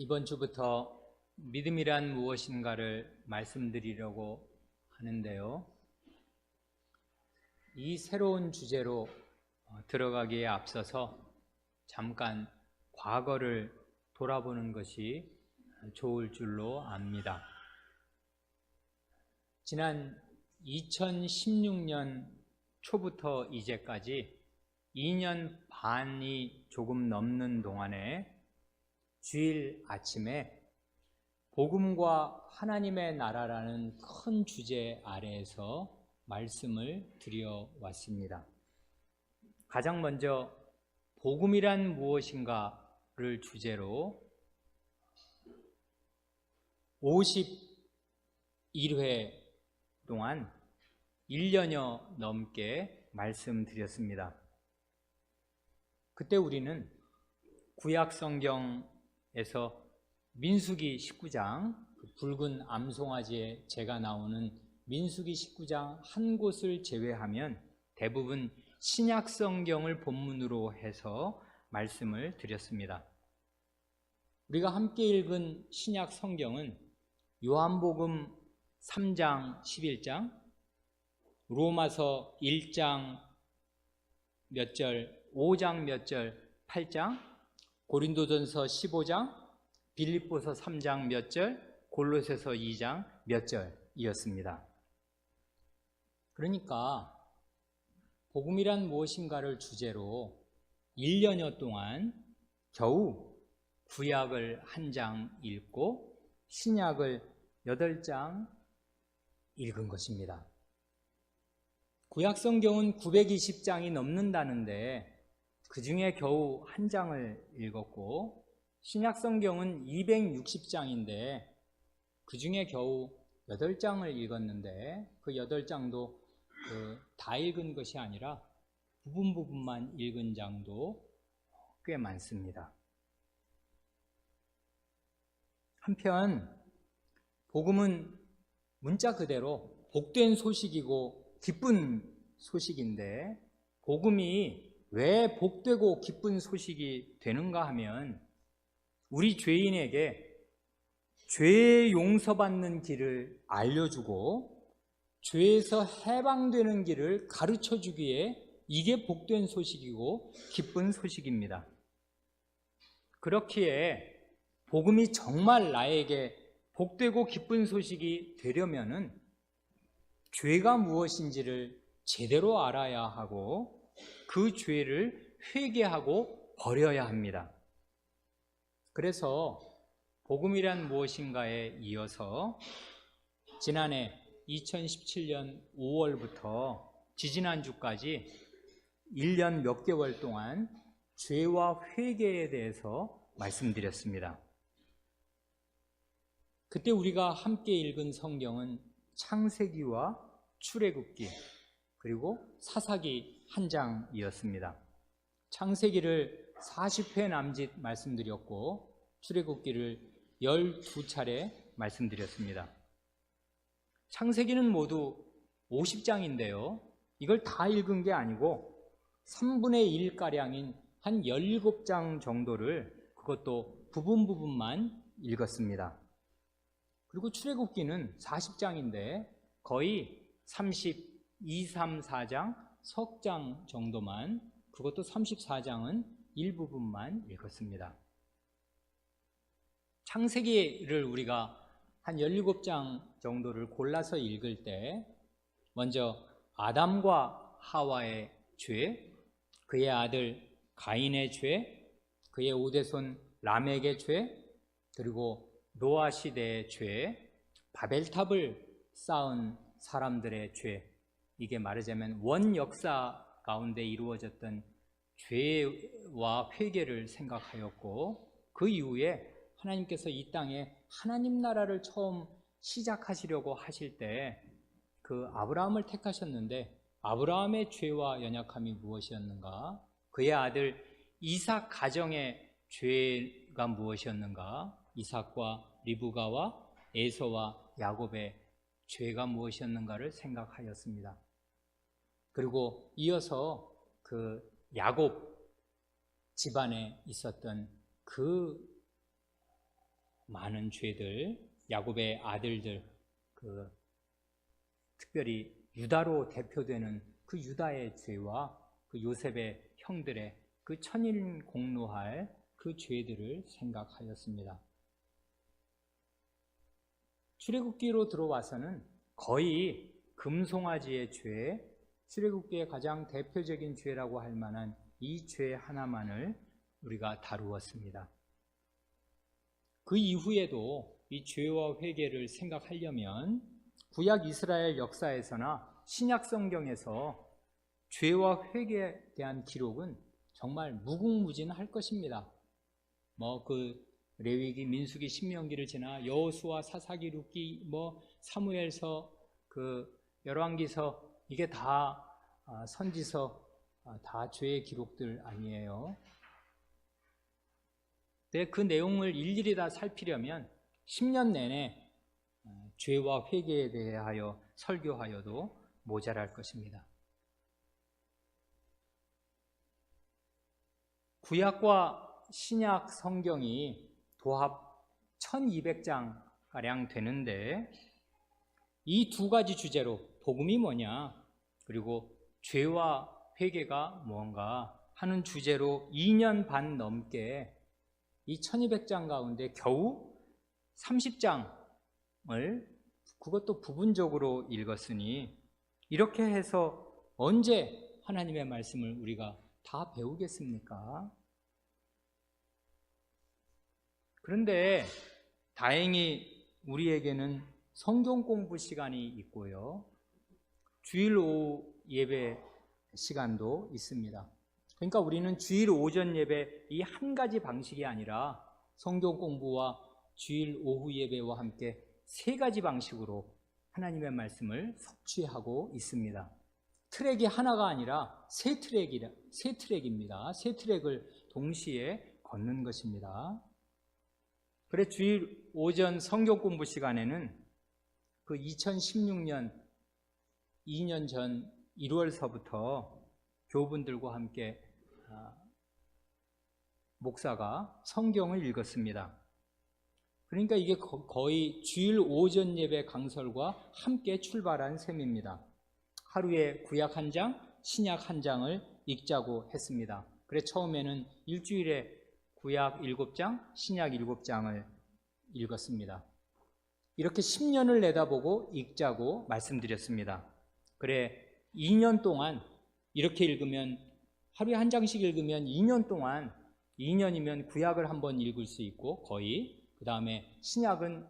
이번 주부터 믿음이란 무엇인가를 말씀드리려고 하는데요. 이 새로운 주제로 들어가기에 앞서서 잠깐 과거를 돌아보는 것이 좋을 줄로 압니다. 지난 2016년 초부터 이제까지 2년 반이 조금 넘는 동안에 주일 아침에 복음과 하나님의 나라라는 큰 주제 아래에서 말씀을 드려왔습니다. 가장 먼저 복음이란 무엇인가를 주제로 51회 동안 1년여 넘게 말씀드렸습니다. 그때 우리는 구약 성경에서 민수기 19장, 붉은 암송아지의 재가 나오는 민수기 19장 한 곳을 제외하면 대부분 신약 성경을 본문으로 해서 말씀을 드렸습니다. 우리가 함께 읽은 신약 성경은 요한복음 3장 11장, 로마서 1장 몇 절, 5장 몇 절, 8장, 고린도전서 15장, 빌립보서 3장 몇 절, 골로새서 2장 몇 절이었습니다. 그러니까 복음이란 무엇인가를 주제로 1년여 동안 겨우 구약을 한 장 읽고 신약을 8장 읽은 것입니다. 구약 성경은 920장이 넘는다는데 그 중에 겨우 한 장을 읽었고, 신약 성경은 260장인데 그 중에 겨우 8장을 읽었는데 그 8장도 다 읽은 것이 아니라 부분만 읽은 장도 꽤 많습니다. 한편 복음은 문자 그대로 복된 소식이고 기쁜 소식인데, 복음이 왜 복되고 기쁜 소식이 되는가 하면 우리 죄인에게 죄 용서받는 길을 알려주고 죄에서 해방되는 길을 가르쳐주기에 이게 복된 소식이고 기쁜 소식입니다. 그렇기에 복음이 정말 나에게 복되고 기쁜 소식이 되려면은 죄가 무엇인지를 제대로 알아야 하고 그 죄를 회개하고 버려야 합니다. 그래서 복음이란 무엇인가에 이어서 지난해 2017년 5월부터 지지난주까지 1년 몇 개월 동안 죄와 회개에 대해서 말씀드렸습니다. 그때 우리가 함께 읽은 성경은 창세기와 출애굽기 그리고 사사기 한 장이었습니다. 창세기를 40회 남짓 말씀드렸고 출애굽기를 12차례 말씀드렸습니다. 창세기는 모두 50장인데요. 이걸 다 읽은 게 아니고 3분의 1가량인 한 17장 정도를 그것도 부분만 읽었습니다. 그리고 출애굽기는 40장인데 거의 32, 3, 4장, 석 장 정도만, 그것도 34장은 일부분만 읽었습니다. 창세기를 우리가 한 17장 정도를 골라서 읽을 때 먼저 아담과 하와의 죄, 그의 아들 가인의 죄, 그의 오대손 라멕의 죄, 그리고 노아 시대의 죄, 바벨탑을 쌓은 사람들의 죄, 이게 말하자면 원 역사 가운데 이루어졌던 죄와 회개를 생각하였고, 그 이후에 하나님께서 이 땅에 하나님 나라를 처음 시작하시려고 하실 때 그 아브라함을 택하셨는데 아브라함의 죄와 연약함이 무엇이었는가? 그의 아들 이삭 가정의 죄가 무엇이었는가? 이삭과 리브가와 에서와 야곱의 죄가 무엇이었는가를 생각하였습니다. 그리고 이어서 그 야곱 집안에 있었던 그 많은 죄들, 야곱의 아들들, 특별히 유다로 대표되는 그 유다의 죄와 그 요셉의 형들의 그 천인 공노할 그 죄들을 생각하였습니다. 출애굽기로 들어와서는 거의 금송아지의 죄, 출애굽기의 가장 대표적인 죄라고 할 만한 이 죄 하나만을 우리가 다루었습니다. 그 이후에도 이 죄와 회개를 생각하려면 구약 이스라엘 역사에서나 신약 성경에서 죄와 회개에 대한 기록은 정말 무궁무진할 것입니다. 레위기, 민수기, 신명기를 지나 여호수아, 사사기, 룻기, 사무엘서, 열왕기서, 이게 다 선지서, 다 죄의 기록들 아니에요. 근데 그 내용을 일일이 다 살피려면 10년 내내 죄와 회개에 대하여 설교하여도 모자랄 것입니다. 구약과 신약 성경이 도합 1200장가량 되는데 이 두 가지 주제로 복음이 뭐냐, 그리고 죄와 회개가 뭔가 하는 주제로 2년 반 넘게 이 1200장 가운데 겨우 30장을 그것도 부분적으로 읽었으니 이렇게 해서 언제 하나님의 말씀을 우리가 다 배우겠습니까? 그런데 다행히 우리에게는 성경 공부 시간이 있고요, 주일 오후 예배 시간도 있습니다. 그러니까 우리는 주일 오전 예배 이 한 가지 방식이 아니라 성경 공부와 주일 오후 예배와 함께 세 가지 방식으로 하나님의 말씀을 섭취하고 있습니다. 트랙이 하나가 아니라 세 트랙입니다. 세 트랙을 동시에 걷는 것입니다. 그래 주일 오전 성경 공부 시간에는 그 2016년 2년 전 1월서부터 교우분들과 함께 목사가 성경을 읽었습니다. 그러니까 이게 거의 주일 오전 예배 강설과 함께 출발한 셈입니다. 하루에 구약 한 장, 신약 한 장을 읽자고 했습니다. 그래 처음에는 일주일에 구약 7장, 신약 7장을 읽었습니다. 이렇게 10년을 내다보고 읽자고 말씀드렸습니다. 그래 2년 동안 이렇게 읽으면, 하루에 한 장씩 읽으면 2년 동안, 2년이면 구약을 한번 읽을 수 있고 거의, 그 다음에 신약은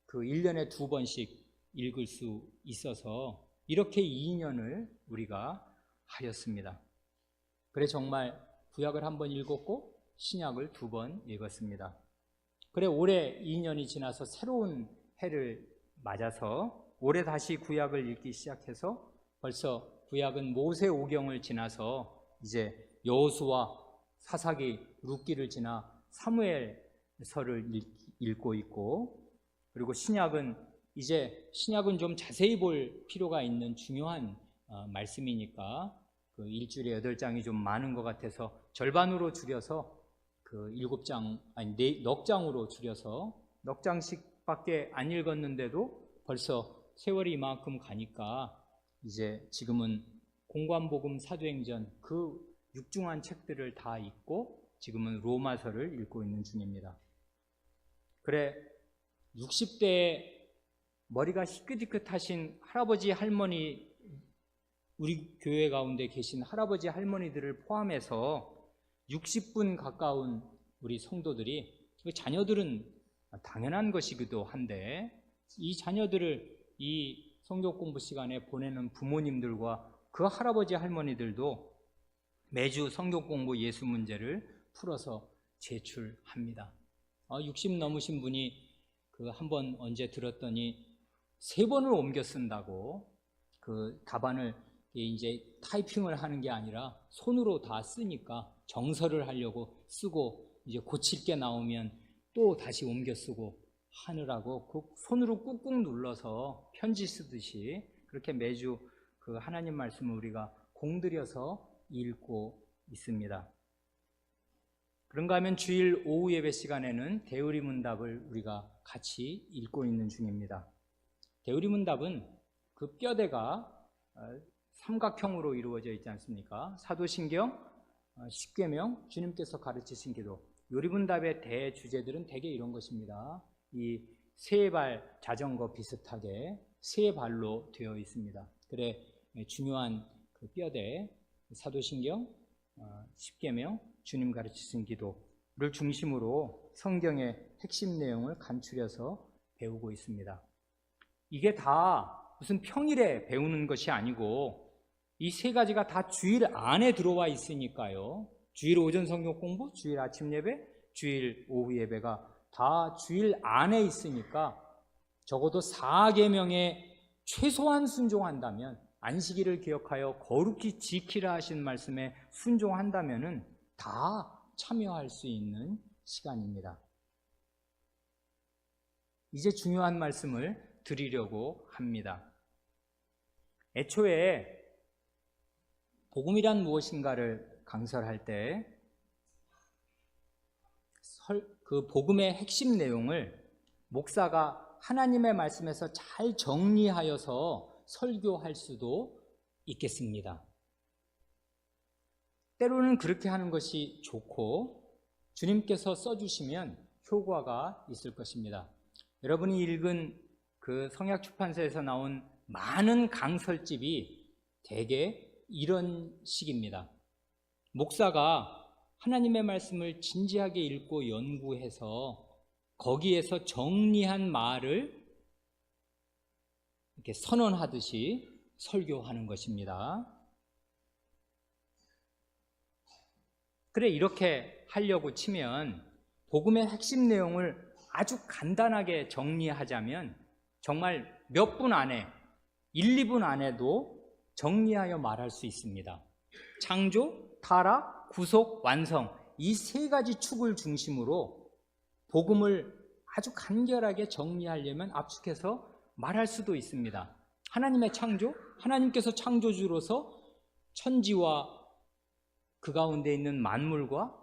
그 1년에 2번씩 읽을 수 있어서 이렇게 2년을 우리가 하였습니다. 그래 정말 구약을 한번 읽었고 신약을 2번 읽었습니다. 그래 올해 2년이 지나서 새로운 해를 맞아서 올해 다시 구약을 읽기 시작해서 벌써 구약은 모세오경을 지나서 이제 여호수아, 사사기, 룻기를 지나 사무엘서를 읽고 있고, 그리고 신약은 좀 자세히 볼 필요가 있는 중요한 말씀이니까 그 일주일에 8장이 좀 많은 것 같아서 절반으로 줄여서 넉 장으로 줄여서 넉 장씩밖에 안 읽었는데도 벌써 세월이 이만큼 가니까 이제 지금은 공관복음, 사도행전 그 육중한 책들을 다 읽고 지금은 로마서를 읽고 있는 중입니다. 그래 60대에 머리가 희끗희끗하신 할아버지 할머니, 우리 교회 가운데 계신 할아버지 할머니들을 포함해서 60분 가까운 우리 성도들이, 자녀들은 당연한 것이기도 한데 이 자녀들을 이 성경 공부 시간에 보내는 부모님들과 그 할아버지 할머니들도 매주 성경 공부 예수 문제를 풀어서 제출합니다. 60 넘으신 분이 한번 언제 들었더니 3번을 옮겨 쓴다고, 그 답안을 이제 타이핑을 하는 게 아니라 손으로 다 쓰니까 정서를 하려고 쓰고 이제 고칠 게 나오면 또 다시 옮겨 쓰고 하느라고 그 손으로 꾹꾹 눌러서 편지 쓰듯이 그렇게 매주 그 하나님 말씀을 우리가 공들여서 읽고 있습니다. 그런가 하면 주일 오후 예배 시간에는 대우리문답을 우리가 같이 읽고 있는 중입니다. 대우리문답은 그 뼈대가 삼각형으로 이루어져 있지 않습니까? 사도신경, 십계명, 주님께서 가르치신 기도. 요리문답의 대주제들은 대개 이런 것입니다. 이 세 발 자전거 비슷하게 세 발로 되어 있습니다. 그래 중요한 그 뼈대, 사도신경, 십계명, 주님 가르치신 기도를 중심으로 성경의 핵심 내용을 간추려서 배우고 있습니다. 이게 다 무슨 평일에 배우는 것이 아니고 이 세 가지가 다 주일 안에 들어와 있으니까요. 주일 오전 성경 공부, 주일 아침 예배, 주일 오후 예배가 다 주일 안에 있으니까 적어도 4계명에 최소한 순종한다면, 안식일을 기억하여 거룩히 지키라 하신 말씀에 순종한다면은 다 참여할 수 있는 시간입니다. 이제 중요한 말씀을 드리려고 합니다. 애초에 복음이란 무엇인가를 강설할 때 그 복음의 핵심 내용을 목사가 하나님의 말씀에서 잘 정리하여서 설교할 수도 있겠습니다. 때로는 그렇게 하는 것이 좋고 주님께서 써주시면 효과가 있을 것입니다. 여러분이 읽은 그 성약出版社에서 나온 많은 강설집이 대개 이런 식입니다. 목사가 하나님의 말씀을 진지하게 읽고 연구해서 거기에서 정리한 말을 이렇게 선언하듯이 설교하는 것입니다. 그래, 이렇게 하려고 치면 복음의 핵심 내용을 아주 간단하게 정리하자면 정말 몇 분 안에, 1, 2분 안에도 정리하여 말할 수 있습니다. 창조, 타락, 구속, 완성, 이 세 가지 축을 중심으로 복음을 아주 간결하게 정리하려면 압축해서 말할 수도 있습니다. 하나님의 창조, 하나님께서 창조주로서 천지와 그 가운데 있는 만물과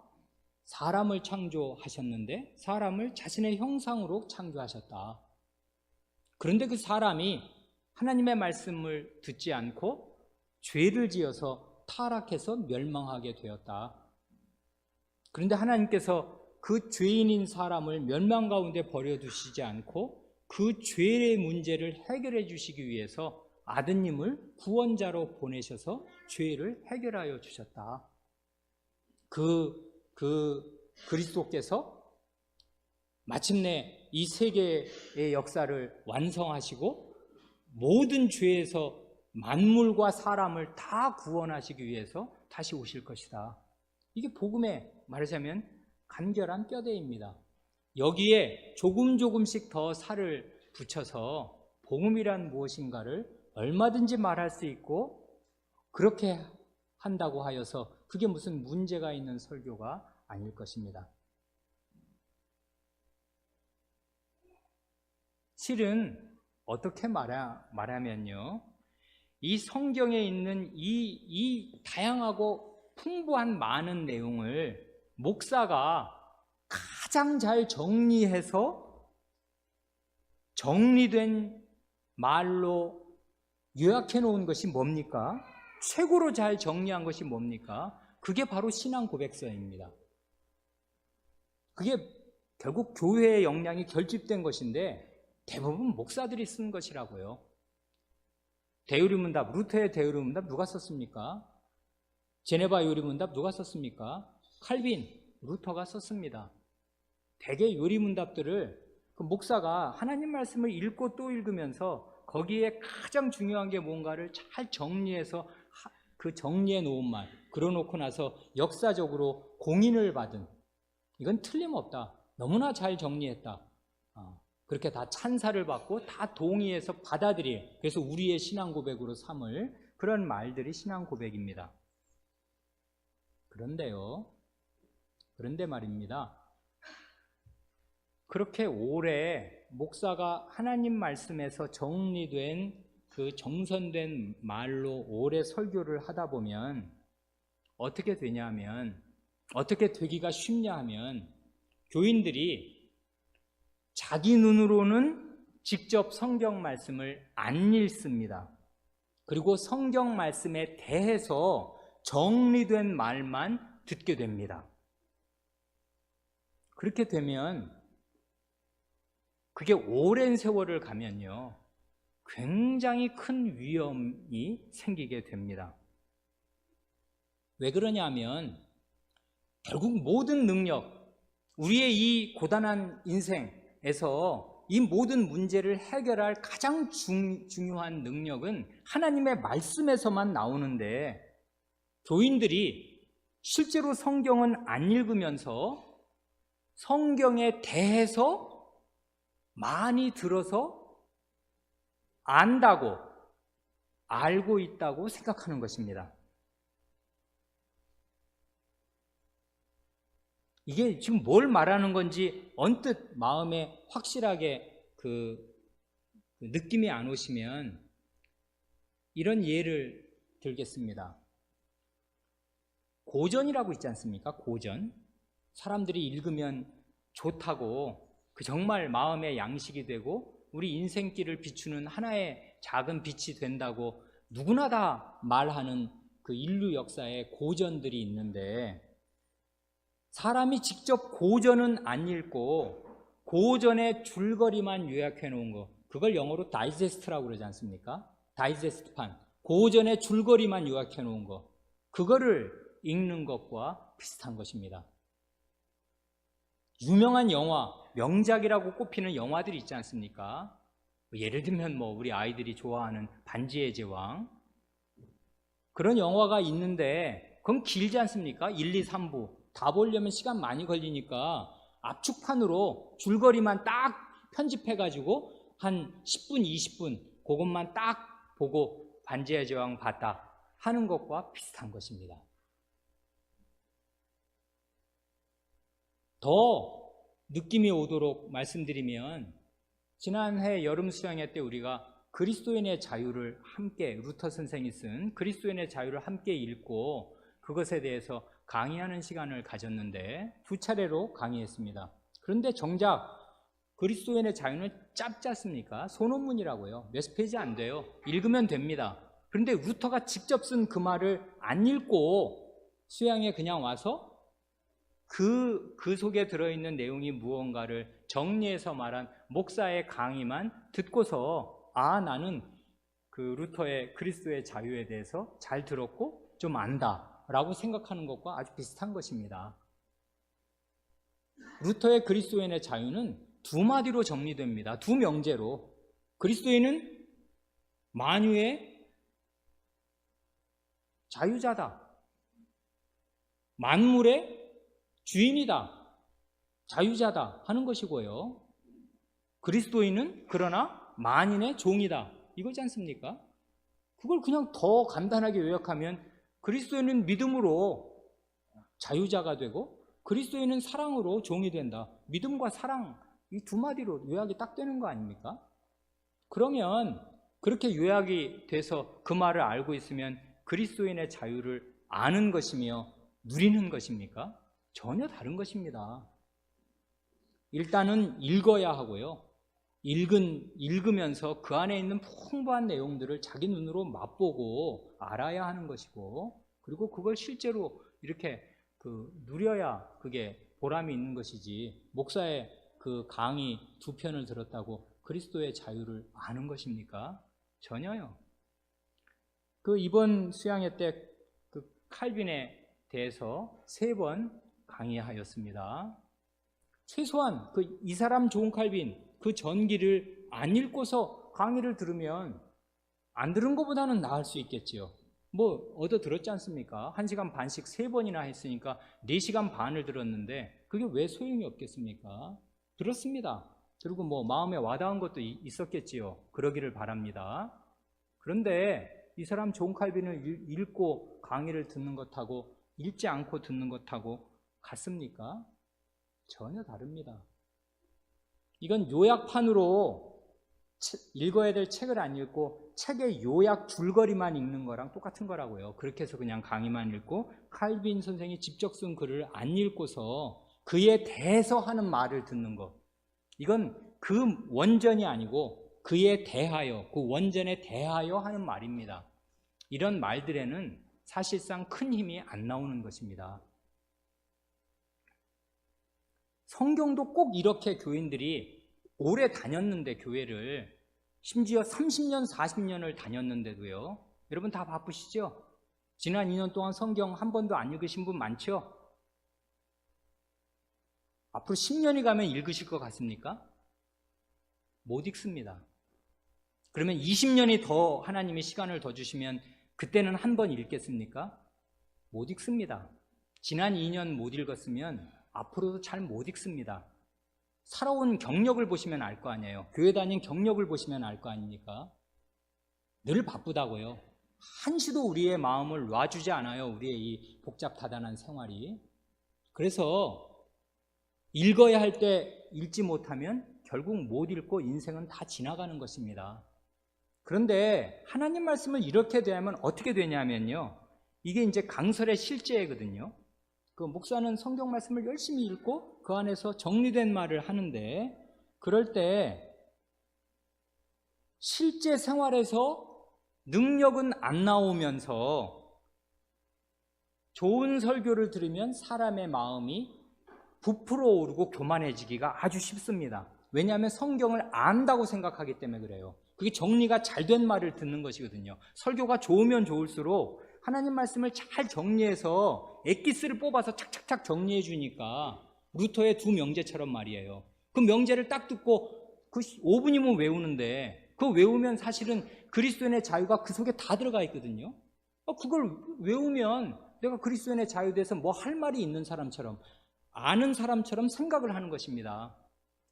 사람을 창조하셨는데 사람을 자신의 형상으로 창조하셨다. 그런데 그 사람이 하나님의 말씀을 듣지 않고 죄를 지어서 타락해서 멸망하게 되었다. 그런데 하나님께서 그 죄인인 사람을 멸망 가운데 버려두시지 않고 그 죄의 문제를 해결해 주시기 위해서 아드님을 구원자로 보내셔서 죄를 해결하여 주셨다. 그리스도께서 마침내 이 세계의 역사를 완성하시고 모든 죄에서 만물과 사람을 다 구원하시기 위해서 다시 오실 것이다. 이게 복음의 말하자면 간결한 뼈대입니다. 여기에 조금씩 더 살을 붙여서 복음이란 무엇인가를 얼마든지 말할 수 있고 그렇게 한다고 하여서 그게 무슨 문제가 있는 설교가 아닐 것입니다. 실은 어떻게 말하면요, 이 성경에 있는 이 다양하고 풍부한 많은 내용을 목사가 가장 잘 정리해서 정리된 말로 요약해 놓은 것이 뭡니까? 최고로 잘 정리한 것이 뭡니까? 그게 바로 신앙 고백서입니다. 그게 결국 교회의 역량이 결집된 것인데 대부분 목사들이 쓴 것이라고요. 대요리문답, 루터의 대요리문답 누가 썼습니까? 제네바 요리문답 누가 썼습니까? 칼빈, 루터가 썼습니다. 대개 요리문답들을 그 목사가 하나님 말씀을 읽고 또 읽으면서 거기에 가장 중요한 게 뭔가를 잘 정리해서 그 정리해 놓은 말, 그려놓고 나서 역사적으로 공인을 받은, 이건 틀림없다, 너무나 잘 정리했다, 그렇게 다 찬사를 받고 다 동의해서 받아들일, 그래서 우리의 신앙 고백으로 삼을 그런 말들이 신앙 고백입니다. 그런데 말입니다, 그렇게 오래 목사가 하나님 말씀에서 정리된 그 정선된 말로 오래 설교를 하다 보면 어떻게 되냐면 어떻게 되기가 쉽냐 하면 교인들이 자기 눈으로는 직접 성경 말씀을 안 읽습니다. 그리고 성경 말씀에 대해서 정리된 말만 듣게 됩니다. 그렇게 되면 그게 오랜 세월을 가면요, 굉장히 큰 위험이 생기게 됩니다. 왜 그러냐면 결국 모든 능력, 우리의 이 고단한 인생에서 이 모든 문제를 해결할 가장 중요한 능력은 하나님의 말씀에서만 나오는데, 교인들이 실제로 성경은 안 읽으면서 성경에 대해서 많이 들어서 안다고, 알고 있다고 생각하는 것입니다. 이게 지금 뭘 말하는 건지 언뜻 마음에 확실하게 그 느낌이 안 오시면 이런 예를 들겠습니다. 고전이라고 있지 않습니까? 고전. 사람들이 읽으면 좋다고, 그 정말 마음의 양식이 되고 우리 인생길을 비추는 하나의 작은 빛이 된다고 누구나 다 말하는 그 인류 역사에 고전들이 있는데, 사람이 직접 고전은 안 읽고 고전의 줄거리만 요약해 놓은 거, 그걸 영어로 다이제스트라고 그러지 않습니까? 다이제스트판, 고전의 줄거리만 요약해 놓은 거, 그거를 읽는 것과 비슷한 것입니다. 유명한 영화, 명작이라고 꼽히는 영화들이 있지 않습니까? 예를 들면 우리 아이들이 좋아하는 반지의 제왕, 그런 영화가 있는데 그건 길지 않습니까? 1, 2, 3부 다 보려면 시간 많이 걸리니까 압축판으로 줄거리만 딱 편집해가지고 한 10분, 20분 그것만 딱 보고 반지의 제왕 봤다 하는 것과 비슷한 것입니다. 더 느낌이 오도록 말씀드리면, 지난해 여름 수양회 때 우리가 그리스도인의 자유를 함께, 루터 선생이 쓴 그리스도인의 자유를 함께 읽고 그것에 대해서 강의하는 시간을 가졌는데 2차례로 강의했습니다. 그런데 정작 그리스도인의 자유는 짧지 않습니까? 소논문이라고요. 몇 페이지 안 돼요. 읽으면 됩니다. 그런데 루터가 직접 쓴 그 말을 안 읽고 수양에 그냥 와서 그 속에 들어있는 내용이 무언가를 정리해서 말한 목사의 강의만 듣고서, 나는 그 루터의 그리스도의 자유에 대해서 잘 들었고 좀 안다 라고 생각하는 것과 아주 비슷한 것입니다. 루터의 그리스도인의 자유는 두 마디로 정리됩니다. 두 명제로. 그리스도인은 만유의 자유자다, 만물의 주인이다, 자유자다 하는 것이고요. 그리스도인은 그러나 만인의 종이다, 이거지 않습니까? 그걸 그냥 더 간단하게 요약하면 그리스도인은 믿음으로 자유자가 되고 그리스도인은 사랑으로 종이 된다. 믿음과 사랑, 이 두 마디로 요약이 딱 되는 거 아닙니까? 그러면 그렇게 요약이 돼서 그 말을 알고 있으면 그리스도인의 자유를 아는 것이며 누리는 것입니까? 전혀 다른 것입니다. 일단은 읽어야 하고요. 읽으면서 그 안에 있는 풍부한 내용들을 자기 눈으로 맛보고 알아야 하는 것이고, 그리고 그걸 실제로 이렇게 누려야 그게 보람이 있는 것이지, 목사의 그 강의 2편을 들었다고 그리스도의 자유를 아는 것입니까? 전혀요. 이번 수양회 때 칼빈에 대해서 3번 강의하였습니다. 최소한 이 사람 존 칼빈 그 전기를 안 읽고서 강의를 들으면 안 들은 것보다는 나을 수 있겠지요. 얻어 들었지 않습니까? 1시간 반씩 3번이나 했으니까 4시간 반을 들었는데 그게 왜 소용이 없겠습니까? 들었습니다. 그리고 마음에 와닿은 것도 있었겠지요. 그러기를 바랍니다. 그런데 이 사람 존 칼빈을 읽고 강의를 듣는 것하고 읽지 않고 듣는 것하고 같습니까? 전혀 다릅니다. 이건 요약판으로 읽어야 될 책을 안 읽고 책의 요약 줄거리만 읽는 거랑 똑같은 거라고요. 그렇게 해서 그냥 강의만 읽고 칼빈 선생이 직접 쓴 글을 안 읽고서 그에 대해서 하는 말을 듣는 거, 이건 그 원전이 아니고 그에 대하여, 그 원전에 대하여 하는 말입니다. 이런 말들에는 사실상 큰 힘이 안 나오는 것입니다. 성경도 꼭 이렇게 교인들이 오래 다녔는데, 교회를 심지어 30년, 40년을 다녔는데도요. 여러분 다 바쁘시죠? 지난 2년 동안 성경 한 번도 안 읽으신 분 많죠? 앞으로 10년이 가면 읽으실 것 같습니까? 못 읽습니다. 그러면 20년이 더 하나님이 시간을 더 주시면 그때는 한 번 읽겠습니까? 못 읽습니다. 지난 2년 못 읽었으면 앞으로도 잘 못 읽습니다. 살아온 경력을 보시면 알 거 아니에요. 교회 다닌 경력을 보시면 알 거 아닙니까? 늘 바쁘다고요. 한시도 우리의 마음을 놔주지 않아요. 우리의 이 복잡다단한 생활이. 그래서 읽어야 할 때 읽지 못하면 결국 못 읽고 인생은 다 지나가는 것입니다. 그런데 하나님 말씀을 이렇게 대하면 어떻게 되냐면요, 이게 이제 강설의 실제거든요. 그 목사는 성경 말씀을 열심히 읽고 그 안에서 정리된 말을 하는데, 그럴 때 실제 생활에서 능력은 안 나오면서 좋은 설교를 들으면 사람의 마음이 부풀어 오르고 교만해지기가 아주 쉽습니다. 왜냐하면 성경을 안다고 생각하기 때문에 그래요. 그게 정리가 잘 된 말을 듣는 것이거든요. 설교가 좋으면 좋을수록 하나님 말씀을 잘 정리해서 엑기스를 뽑아서 착착착 정리해 주니까 루터의 두 명제처럼 말이에요. 그 명제를 딱 듣고 그 5분이면 외우는데, 그거 외우면 사실은 그리스도인의 자유가 그 속에 다 들어가 있거든요. 그걸 외우면 내가 그리스도인의 자유에 대해서 뭐 할 말이 있는 사람처럼, 아는 사람처럼 생각을 하는 것입니다.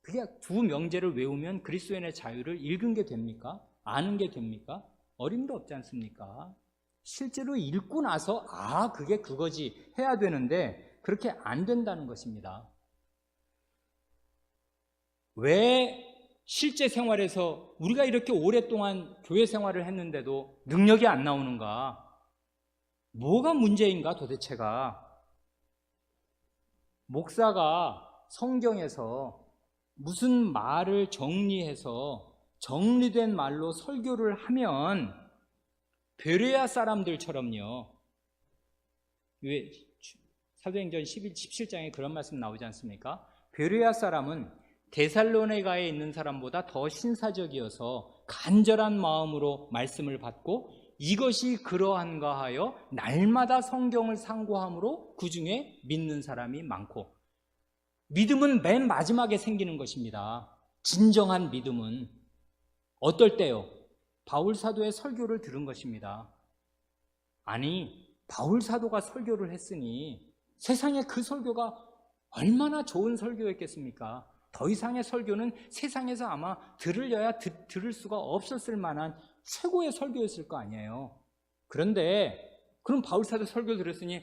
그게 두 명제를 외우면 그리스도인의 자유를 읽은 게 됩니까? 아는 게 됩니까? 어림도 없지 않습니까? 실제로 읽고 나서 그게 그거지 해야 되는데 그렇게 안 된다는 것입니다. 왜 실제 생활에서 우리가 이렇게 오랫동안 교회 생활을 했는데도 능력이 안 나오는가? 뭐가 문제인가 도대체가? 목사가 성경에서 무슨 말을 정리해서 정리된 말로 설교를 하면 베레아 사람들처럼요. 왜 사도행전 17장에 그런 말씀 나오지 않습니까? 베레아 사람은 데살로니가에 있는 사람보다 더 신사적이어서 간절한 마음으로 말씀을 받고 이것이 그러한가 하여 날마다 성경을 상고함으로 그 중에 믿는 사람이 많고, 믿음은 맨 마지막에 생기는 것입니다. 진정한 믿음은 어떨 때요? 바울 사도의 설교를 들은 것입니다. 아니, 바울 사도가 설교를 했으니 세상에 그 설교가 얼마나 좋은 설교였겠습니까? 더 이상의 설교는 세상에서 아마 들으려야 들을 수가 없었을 만한 최고의 설교였을 거 아니에요. 그런데 그럼 바울 사도 설교 들었으니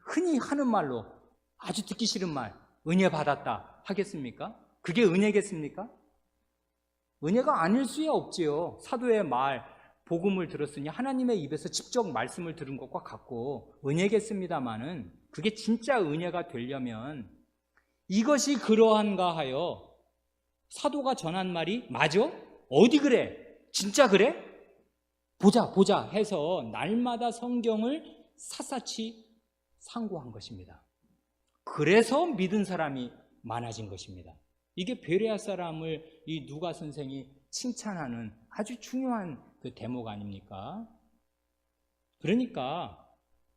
흔히 하는 말로 아주 듣기 싫은 말, 은혜 받았다 하겠습니까? 그게 은혜겠습니까? 은혜가 아닐 수야 없지요. 사도의 말, 복음을 들었으니 하나님의 입에서 직접 말씀을 들은 것과 같고 은혜겠습니다마는, 그게 진짜 은혜가 되려면 이것이 그러한가 하여 사도가 전한 말이 맞아? 어디 그래? 진짜 그래? 보자 해서 날마다 성경을 샅샅이 상고한 것입니다. 그래서 믿은 사람이 많아진 것입니다. 이게 베레아 사람을 이 누가 선생이 칭찬하는 아주 중요한 그 대목 아닙니까? 그러니까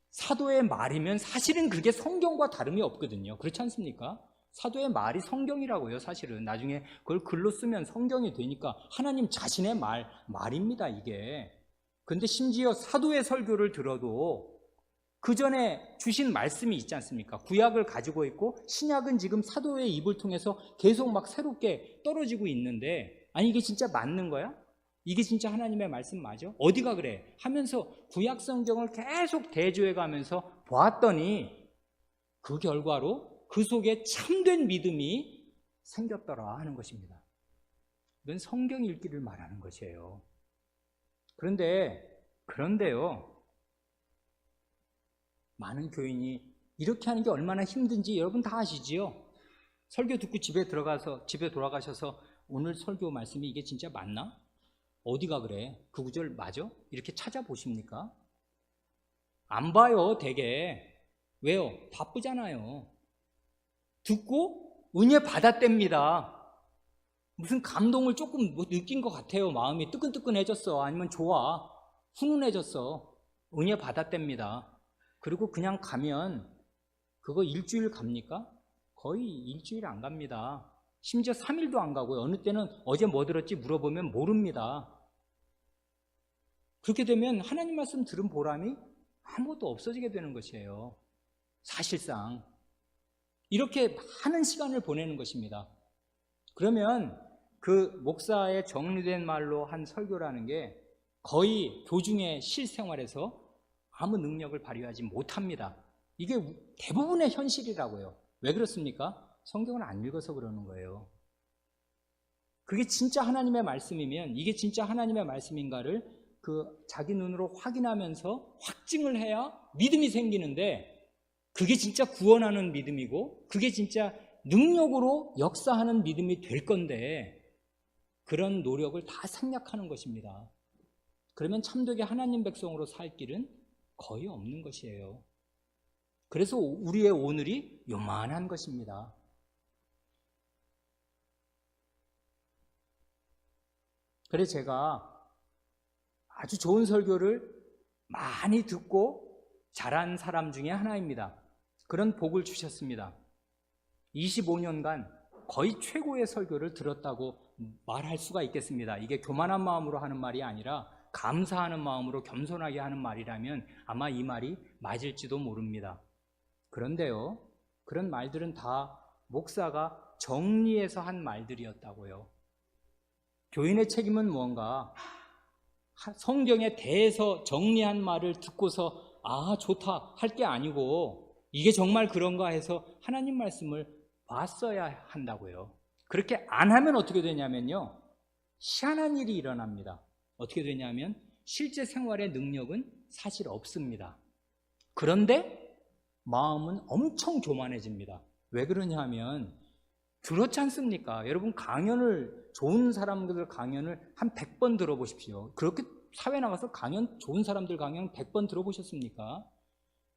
사도의 말이면 사실은 그게 성경과 다름이 없거든요. 그렇지 않습니까? 사도의 말이 성경이라고요. 사실은 나중에 그걸 글로 쓰면 성경이 되니까 하나님 자신의 말입니다, 이게. 근데 심지어 사도의 설교를 들어도 그 전에 주신 말씀이 있지 않습니까? 구약을 가지고 있고 신약은 지금 사도의 입을 통해서 계속 막 새롭게 떨어지고 있는데, 아니 이게 진짜 맞는 거야? 이게 진짜 하나님의 말씀 맞아? 어디가 그래? 하면서 구약 성경을 계속 대조해 가면서 보았더니 그 결과로 그 속에 참된 믿음이 생겼더라 하는 것입니다. 이건 성경 읽기를 말하는 것이에요. 그런데요, 많은 교인이 이렇게 하는 게 얼마나 힘든지 여러분 다 아시지요? 설교 듣고 집에 돌아가셔서 오늘 설교 말씀이 이게 진짜 맞나? 어디가 그래? 그 구절 맞아? 이렇게 찾아보십니까? 안 봐요, 되게. 왜요? 바쁘잖아요. 듣고 은혜 받았답니다. 무슨 감동을 조금 느낀 것 같아요. 마음이 뜨끈뜨끈해졌어. 아니면 좋아. 훈훈해졌어. 은혜 받았답니다. 그리고 그냥 가면 그거 일주일 갑니까? 거의 일주일 안 갑니다. 심지어 3일도 안 가고요. 어느 때는 어제 뭐 들었지 물어보면 모릅니다. 그렇게 되면 하나님 말씀 들은 보람이 아무것도 없어지게 되는 것이에요. 사실상 이렇게 많은 시간을 보내는 것입니다. 그러면 그 목사의 정리된 말로 한 설교라는 게 거의 교중의 실생활에서 아무 능력을 발휘하지 못합니다. 이게 대부분의 현실이라고요. 왜 그렇습니까? 성경을 안 읽어서 그러는 거예요. 그게 진짜 하나님의 말씀이면 이게 진짜 하나님의 말씀인가를 자기 눈으로 확인하면서 확증을 해야 믿음이 생기는데, 그게 진짜 구원하는 믿음이고 그게 진짜 능력으로 역사하는 믿음이 될 건데, 그런 노력을 다 생략하는 것입니다. 그러면 참되게 하나님 백성으로 살 길은 거의 없는 것이에요. 그래서 우리의 오늘이 요만한 것입니다. 그래서 제가 아주 좋은 설교를 많이 듣고 자란 사람 중에 하나입니다. 그런 복을 주셨습니다. 25년간 거의 최고의 설교를 들었다고 말할 수가 있겠습니다. 이게 교만한 마음으로 하는 말이 아니라 감사하는 마음으로 겸손하게 하는 말이라면 아마 이 말이 맞을지도 모릅니다. 그런데요, 그런 말들은 다 목사가 정리해서 한 말들이었다고요. 교인의 책임은 뭔가 성경에 대해서 정리한 말을 듣고서 아 좋다 할 게 아니고 이게 정말 그런가 해서 하나님 말씀을 봤어야 한다고요. 그렇게 안 하면 어떻게 되냐면요, 희한한 일이 일어납니다. 어떻게 되냐면 실제 생활의 능력은 사실 없습니다. 그런데 마음은 엄청 교만해집니다. 왜 그러냐 하면 그렇지 않습니까? 여러분 좋은 사람들 강연을 한 100번 들어보십시오. 그렇게 사회 나가서 좋은 사람들 강연 100번 들어보셨습니까?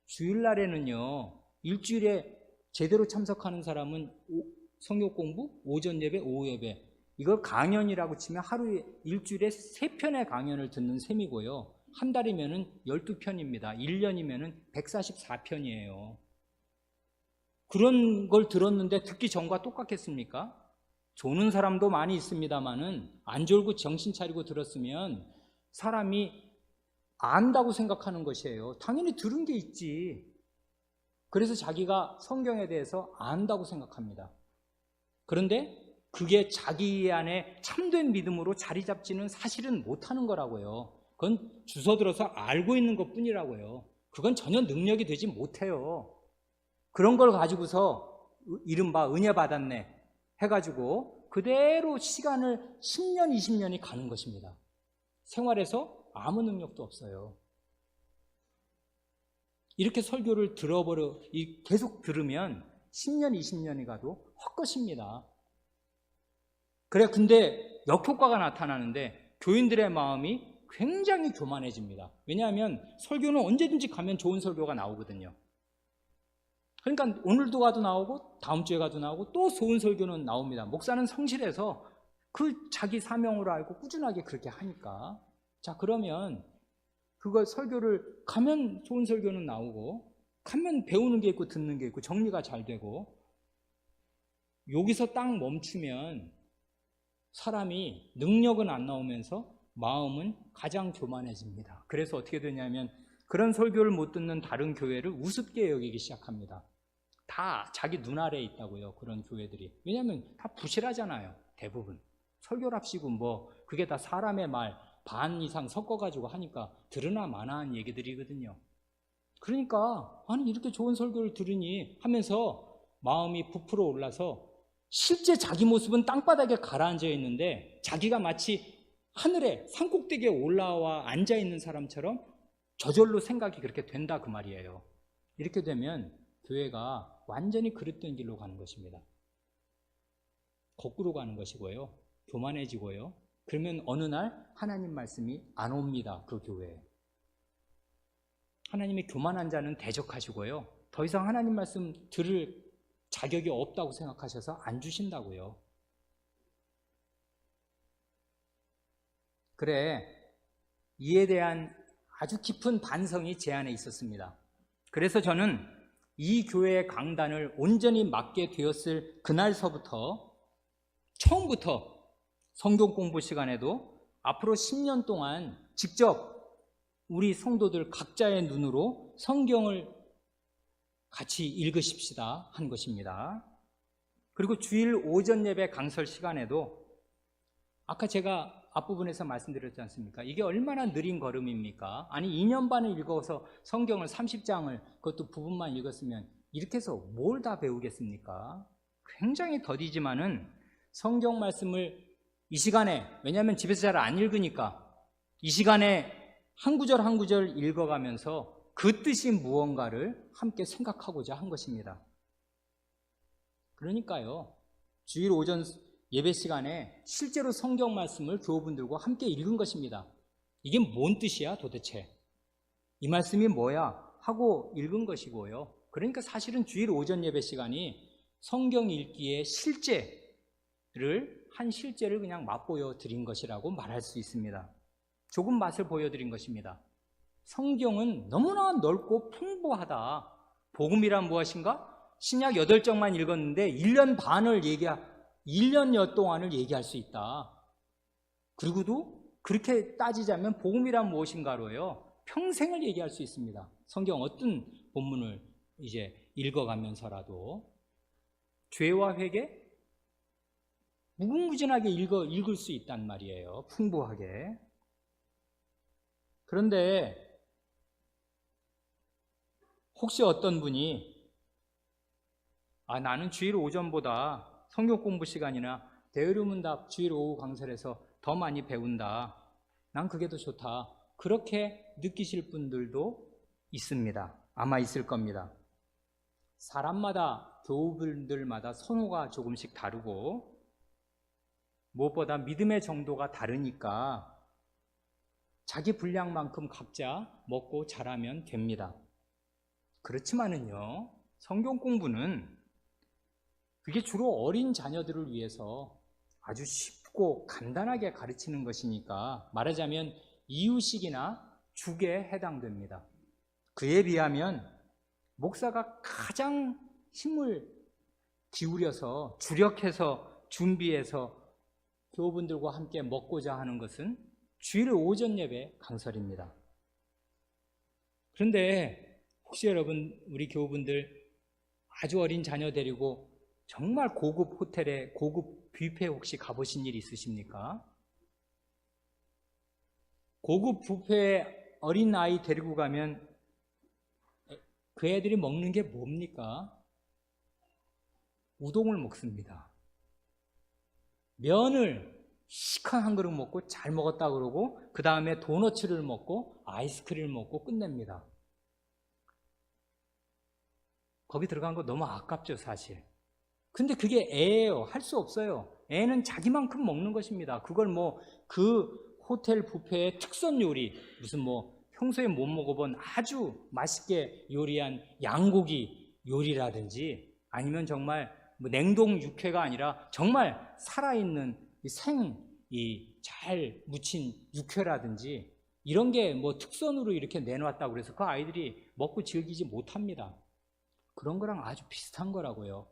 주일날에는요, 일주일에 제대로 참석하는 사람은 성경 공부, 오전 예배, 오후 예배, 이걸 강연이라고 치면 하루에 일주일에 3편의 강연을 듣는 셈이고요. 한 달이면은 12편입니다. 1년이면은 144편이에요. 그런 걸 들었는데 듣기 전과 똑같겠습니까? 조는 사람도 많이 있습니다만은 안 졸고 정신 차리고 들었으면 사람이 안다고 생각하는 것이에요. 당연히 들은 게 있지. 그래서 자기가 성경에 대해서 안다고 생각합니다. 그런데 그게 자기 안에 참된 믿음으로 자리 잡지는 사실은 못하는 거라고요. 그건 주워들어서 알고 있는 것뿐이라고요. 그건 전혀 능력이 되지 못해요. 그런 걸 가지고서 이른바 은혜 받았네 해가지고 그대로 시간을 10년, 20년이 가는 것입니다. 생활에서 아무 능력도 없어요. 이렇게 설교를 계속 들으면 10년, 20년이 가도 헛것입니다. 근데 역효과가 나타나는데 교인들의 마음이 굉장히 교만해집니다. 왜냐하면 설교는 언제든지 가면 좋은 설교가 나오거든요. 그러니까 오늘도 가도 나오고 다음 주에 가도 나오고 또 좋은 설교는 나옵니다. 목사는 성실해서 자기 사명으로 알고 꾸준하게 그렇게 하니까. 자, 그러면 그거 설교를 가면 좋은 설교는 나오고 가면 배우는 게 있고 듣는 게 있고 정리가 잘 되고, 여기서 딱 멈추면 사람이 능력은 안 나오면서 마음은 가장 교만해집니다. 그래서 어떻게 되냐면 그런 설교를 못 듣는 다른 교회를 우습게 여기기 시작합니다. 다 자기 눈 아래에 있다고요, 그런 교회들이. 왜냐하면 다 부실하잖아요, 대부분. 설교랍시고 그게 다 사람의 말 반 이상 섞어가지고 하니까 들으나 마나한 얘기들이거든요. 그러니까 아니 이렇게 좋은 설교를 들으니 하면서 마음이 부풀어 올라서 실제 자기 모습은 땅바닥에 가라앉아 있는데 자기가 마치 하늘에 산꼭대기에 올라와 앉아 있는 사람처럼 저절로 생각이 그렇게 된다 그 말이에요. 이렇게 되면 교회가 완전히 그릇된 길로 가는 것입니다. 거꾸로 가는 것이고요. 교만해지고요. 그러면 어느 날 하나님 말씀이 안 옵니다. 그 교회에. 하나님이 교만한 자는 대적하시고요. 더 이상 하나님 말씀 들을 자격이 없다고 생각하셔서 안 주신다고요. 그래, 이에 대한 아주 깊은 반성이 제 안에 있었습니다. 그래서 저는 이 교회의 강단을 온전히 맡게 되었을 그날서부터 처음부터 성경 공부 시간에도 앞으로 10년 동안 직접 우리 성도들 각자의 눈으로 성경을 같이 읽으십시다 한 것입니다. 그리고 주일 오전 예배 강설 시간에도 아까 제가 앞부분에서 말씀드렸지 않습니까? 이게 얼마나 느린 걸음입니까? 아니 2년 반을 읽어서 성경을 30장을 그것도 부분만 읽었으면 이렇게 해서 뭘 다 배우겠습니까? 굉장히 더디지만은 성경 말씀을 이 시간에, 왜냐하면 집에서 잘 안 읽으니까 이 시간에 한 구절 한 구절 읽어가면서 그 뜻이 무언가를 함께 생각하고자 한 것입니다. 그러니까요, 주일 오전 예배 시간에 실제로 성경 말씀을 교우분들과 함께 읽은 것입니다. 이게 뭔 뜻이야 도대체? 이 말씀이 뭐야? 하고 읽은 것이고요. 그러니까 사실은 주일 오전 예배 시간이 성경 읽기의 한 실제를 그냥 맛보여 드린 것이라고 말할 수 있습니다. 조금 맛을 보여드린 것입니다. 성경은 너무나 넓고 풍부하다. 복음이란 무엇인가? 신약 8장만 읽었는데 1년여 동안을 얘기할 수 있다. 그리고도 그렇게 따지자면 복음이란 무엇인가로요, 평생을 얘기할 수 있습니다. 성경 어떤 본문을 이제 읽어가면서라도 죄와 회개 무궁무진하게 읽을 수 있단 말이에요. 풍부하게. 그런데 혹시 어떤 분이 나는 주일 오전보다 성경 공부 시간이나 대의문답 주일 오후 강설에서 더 많이 배운다. 난 그게 더 좋다. 그렇게 느끼실 분들도 있습니다. 아마 있을 겁니다. 사람마다, 교우분들마다 선호가 조금씩 다르고 무엇보다 믿음의 정도가 다르니까 자기 분량만큼 각자 먹고 자라면 됩니다. 그렇지만은요, 성경 공부는 그게 주로 어린 자녀들을 위해서 아주 쉽고 간단하게 가르치는 것이니까 말하자면 이유식이나 죽에 해당됩니다. 그에 비하면 목사가 가장 힘을 기울여서 주력해서 준비해서 교우분들과 함께 먹고자 하는 것은 주일 오전 예배 강설입니다. 그런데 혹시 여러분, 우리 교우분들 아주 어린 자녀 데리고 정말 고급 호텔에 고급 뷔페 혹시 가보신 일 있으십니까? 고급 뷔페에 어린 아이 데리고 가면 그 애들이 먹는 게 뭡니까? 우동을 먹습니다. 면을 시큰 한 그릇 먹고 잘 먹었다 그러고 그 다음에 도너츠를 먹고 아이스크림을 먹고 끝냅니다. 거기 들어간 거 너무 아깝죠, 사실. 근데 그게 애예요. 할 수 없어요. 애는 자기만큼 먹는 것입니다. 그걸 그 호텔 뷔페의 특선 요리, 무슨 평소에 못 먹어본 아주 맛있게 요리한 양고기 요리라든지 아니면 정말 냉동 육회가 아니라 정말 살아있는 잘 무친 육회라든지 이런 게 특선으로 이렇게 내놓았다고 그래서 그 아이들이 먹고 즐기지 못합니다. 그런 거랑 아주 비슷한 거라고요.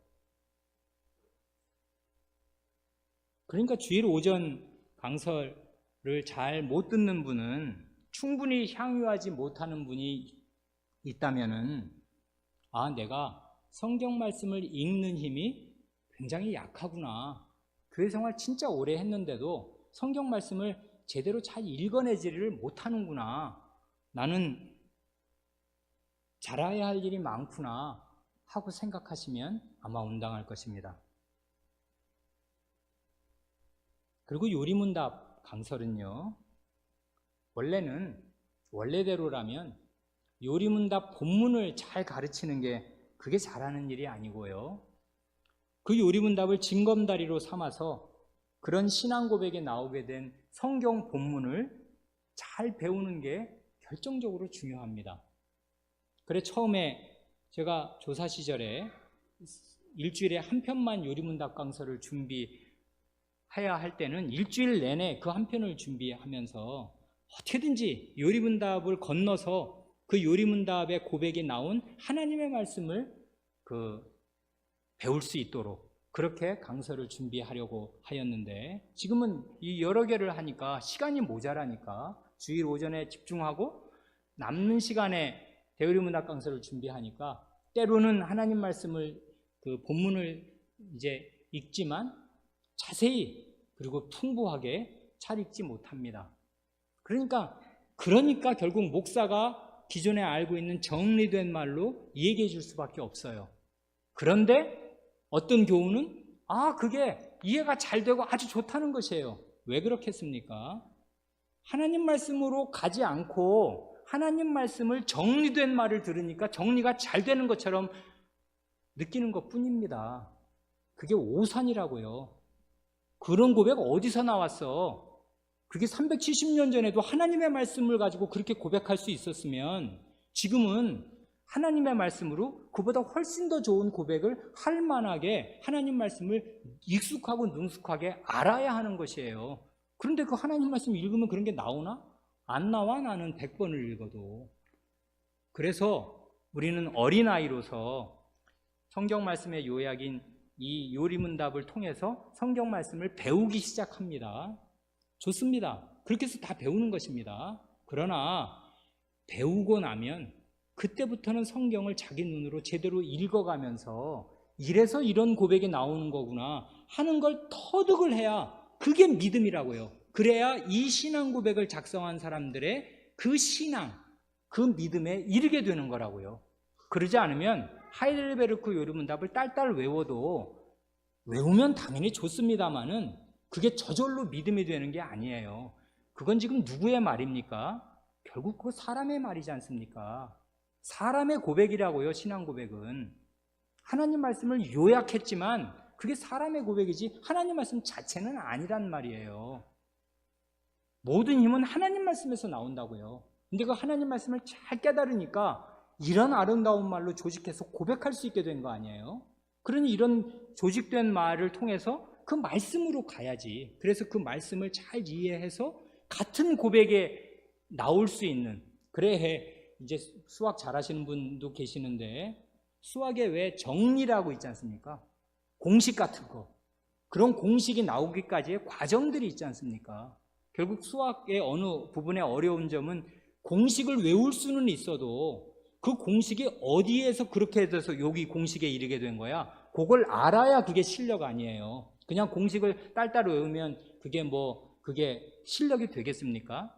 그러니까 주일 오전 강설을 잘 못 듣는 분은, 충분히 향유하지 못하는 분이 있다면은 내가 성경 말씀을 읽는 힘이 굉장히 약하구나. 교회 생활 진짜 오래 했는데도 성경 말씀을 제대로 잘 읽어내지를 못하는구나. 나는 잘해야 할 일이 많구나 하고 생각하시면 아마 온당할 것입니다. 그리고 요리문답 강설은요, 원래대로라면 요리문답 본문을 잘 가르치는 게 그게 잘하는 일이 아니고요. 그 요리문답을 징검다리로 삼아서 그런 신앙 고백에 나오게 된 성경 본문을 잘 배우는 게 결정적으로 중요합니다. 그래 처음에 제가 조사 시절에 일주일에 한 편만 요리문답 강설을 준비해야 할 때는 일주일 내내 그 한 편을 준비하면서 어떻게든지 요리문답을 건너서 그 요리문답의 고백이 나온 하나님의 말씀을 배울 수 있도록 그렇게 강설을 준비하려고 하였는데, 지금은 이 여러 개를 하니까 시간이 모자라니까 주일 오전에 집중하고 남는 시간에 대요리문답 강설을 준비하니까 때로는 하나님 말씀을 그 본문을 이제 읽지만 자세히 그리고 풍부하게 잘 읽지 못합니다. 그러니까 결국 목사가 기존에 알고 있는 정리된 말로 얘기해 줄 수밖에 없어요. 그런데 어떤 교우는 그게 이해가 잘 되고 아주 좋다는 것이에요. 왜 그렇겠습니까? 하나님 말씀으로 가지 않고 하나님 말씀을 정리된 말을 들으니까 정리가 잘 되는 것처럼 느끼는 것뿐입니다. 그게 오산이라고요. 그런 고백 어디서 나왔어? 그게 370년 전에도 하나님의 말씀을 가지고 그렇게 고백할 수 있었으면 지금은 하나님의 말씀으로 그보다 훨씬 더 좋은 고백을 할 만하게 하나님 말씀을 익숙하고 능숙하게 알아야 하는 것이에요. 그런데 그 하나님 말씀 읽으면 그런 게 나오나? 안 나와. 나는 100번을 읽어도. 그래서 우리는 어린아이로서 성경 말씀의 요약인 이 요리문답을 통해서 성경 말씀을 배우기 시작합니다. 좋습니다. 그렇게 해서 다 배우는 것입니다. 그러나 배우고 나면 그때부터는 성경을 자기 눈으로 제대로 읽어가면서 이래서 이런 고백이 나오는 거구나 하는 걸 터득을 해야 그게 믿음이라고요. 그래야 이 신앙 고백을 작성한 사람들의 그 신앙, 그 믿음에 이르게 되는 거라고요. 그러지 않으면 하이델베르크 요리문답을 딸딸 외우면 당연히 좋습니다만은 그게 저절로 믿음이 되는 게 아니에요. 그건 지금 누구의 말입니까? 결국 그 사람의 말이지 않습니까? 사람의 고백이라고요. 신앙 고백은 하나님 말씀을 요약했지만 그게 사람의 고백이지 하나님 말씀 자체는 아니란 말이에요. 모든 힘은 하나님 말씀에서 나온다고요. 근데 그 하나님 말씀을 잘 깨달으니까 이런 아름다운 말로 조직해서 고백할 수 있게 된 거 아니에요? 그러니 이런 조직된 말을 통해서 그 말씀으로 가야지. 그래서 그 말씀을 잘 이해해서 같은 고백에 나올 수 있는, 그래 이제 수학 잘하시는 분도 계시는데 수학에 왜 정리라고 있지 않습니까? 공식 같은 거, 그런 공식이 나오기까지의 과정들이 있지 않습니까? 결국 수학의 어느 부분의 어려운 점은 공식을 외울 수는 있어도 그 공식이 어디에서 그렇게 돼서 여기 공식에 이르게 된 거야, 그걸 알아야 그게 실력 아니에요. 그냥 공식을 딸딸 외우면 그게 실력이 되겠습니까?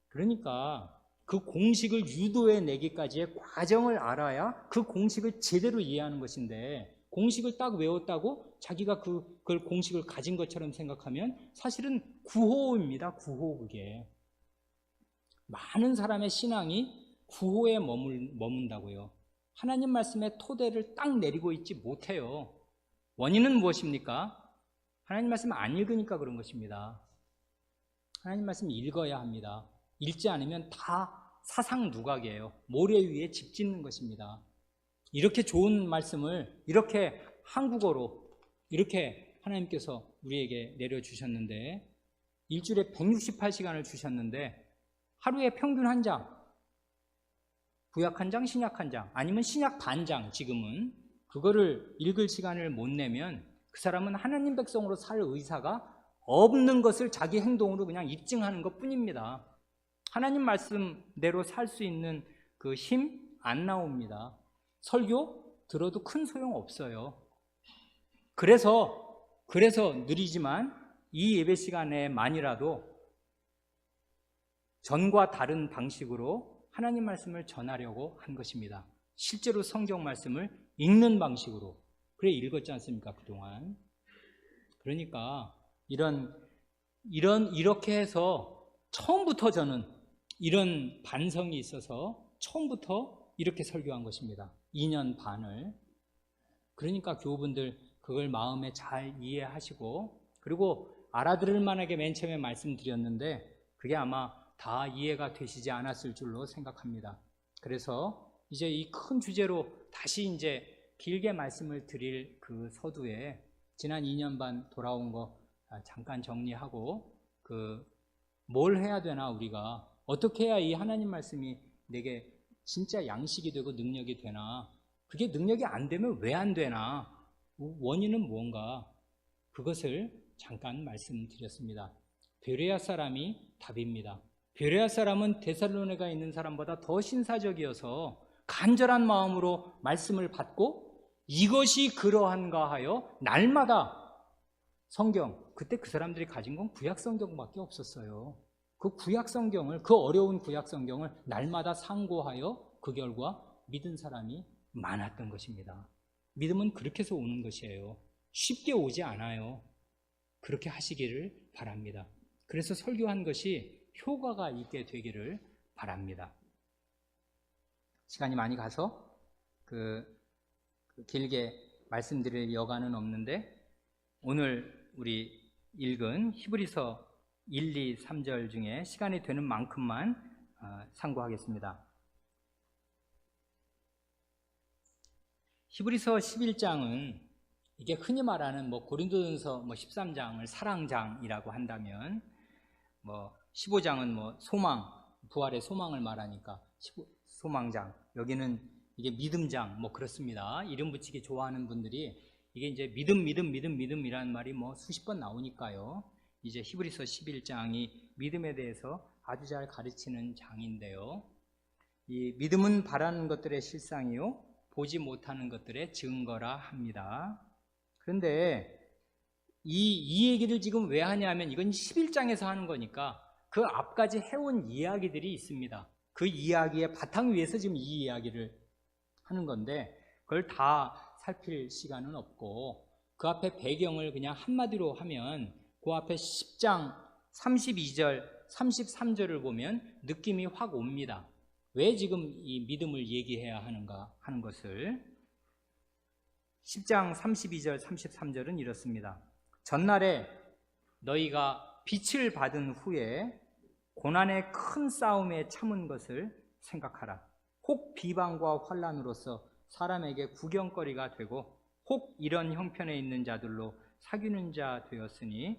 그러니까 그 공식을 유도해 내기까지의 과정을 알아야 그 공식을 제대로 이해하는 것인데, 공식을 딱 외웠다고 자기가 그걸 공식을 가진 것처럼 생각하면 사실은 구호입니다. 구호. 그게 많은 사람의 신앙이 구호에 머문다고요. 하나님 말씀의 토대를 딱 내리고 있지 못해요. 원인은 무엇입니까? 하나님 말씀 안 읽으니까 그런 것입니다. 하나님 말씀 읽어야 합니다. 읽지 않으면 다 사상 누각이에요. 모래 위에 집 짓는 것입니다. 이렇게 좋은 말씀을 이렇게 한국어로 이렇게 하나님께서 우리에게 내려주셨는데, 일주일에 168시간을 주셨는데 하루에 평균 한 장, 구약 한 장, 신약 한 장, 아니면 신약 반장, 지금은 그거를 읽을 시간을 못 내면 그 사람은 하나님 백성으로 살 의사가 없는 것을 자기 행동으로 그냥 입증하는 것 뿐입니다. 하나님 말씀대로 살 수 있는 그 힘 안 나옵니다. 설교 들어도 큰 소용 없어요. 그래서 느리지만 이 예배 시간에만이라도 전과 다른 방식으로 하나님 말씀을 전하려고 한 것입니다. 실제로 성경 말씀을 읽는 방식으로. 그래 읽었지 않습니까? 그동안. 그러니까 이런 이렇게 해서 처음부터 저는 이런 반성이 있어서 처음부터 이렇게 설교한 것입니다. 2년 반을. 그러니까 교우분들 그걸 마음에 잘 이해하시고, 그리고 알아들을 만하게 맨 처음에 말씀드렸는데 그게 아마 다 이해가 되시지 않았을 줄로 생각합니다. 그래서 이제 이 큰 주제로 다시 이제 길게 말씀을 드릴 그 서두에 지난 2년 반 돌아온 거 잠깐 정리하고, 뭘 해야 되나, 우리가 어떻게 해야 이 하나님 말씀이 내게 진짜 양식이 되고 능력이 되나, 그게 능력이 안 되면 왜 안 되나, 원인은 뭔가, 그것을 잠깐 말씀드렸습니다. 베레아 사람이 답입니다. 베레아 사람은 데살로니가에 있는 사람보다 더 신사적이어서 간절한 마음으로 말씀을 받고 이것이 그러한가 하여 날마다 성경, 그때 그 사람들이 가진 건 구약 성경밖에 없었어요. 그 구약 성경을, 그 어려운 구약 성경을 날마다 상고하여 그 결과 믿은 사람이 많았던 것입니다. 믿음은 그렇게 해서 오는 것이에요. 쉽게 오지 않아요. 그렇게 하시기를 바랍니다. 그래서 설교한 것이 효과가 있게 되기를 바랍니다. 시간이 많이 가서 길게 말씀드릴 여간은 없는데, 오늘 우리 읽은 히브리서 1, 2, 3절 중에 시간이 되는 만큼만 상고하겠습니다. 히브리서 11장은 이게 흔히 말하는 고린도전서 13장을 사랑장이라고 한다면, 15장은 소망, 부활의 소망을 말하니까 소망장, 여기는 이게 믿음장, 그렇습니다. 이름 붙이기 좋아하는 분들이 이게 이제 믿음이라는 말이 수십 번 나오니까요. 이제 히브리서 11장이 믿음에 대해서 아주 잘 가르치는 장인데요. 이 믿음은 바라는 것들의 실상이요 보지 못하는 것들의 증거라 합니다. 그런데 이 얘기를 지금 왜 하냐면, 이건 11장에서 하는 거니까 그 앞까지 해온 이야기들이 있습니다. 그 이야기의 바탕 위에서 지금 이 이야기를 하는 건데, 그걸 다 살필 시간은 없고, 그 앞에 배경을 그냥 한마디로 하면 그 앞에 10장 32절 33절을 보면 느낌이 확 옵니다. 왜 지금 이 믿음을 얘기해야 하는가 하는 것을. 10장 32절 33절은 이렇습니다. 전날에 너희가 빛을 받은 후에 고난의 큰 싸움에 참은 것을 생각하라. 혹 비방과 환난으로서 사람에게 구경거리가 되고 혹 이런 형편에 있는 자들로 사귀는 자 되었으니,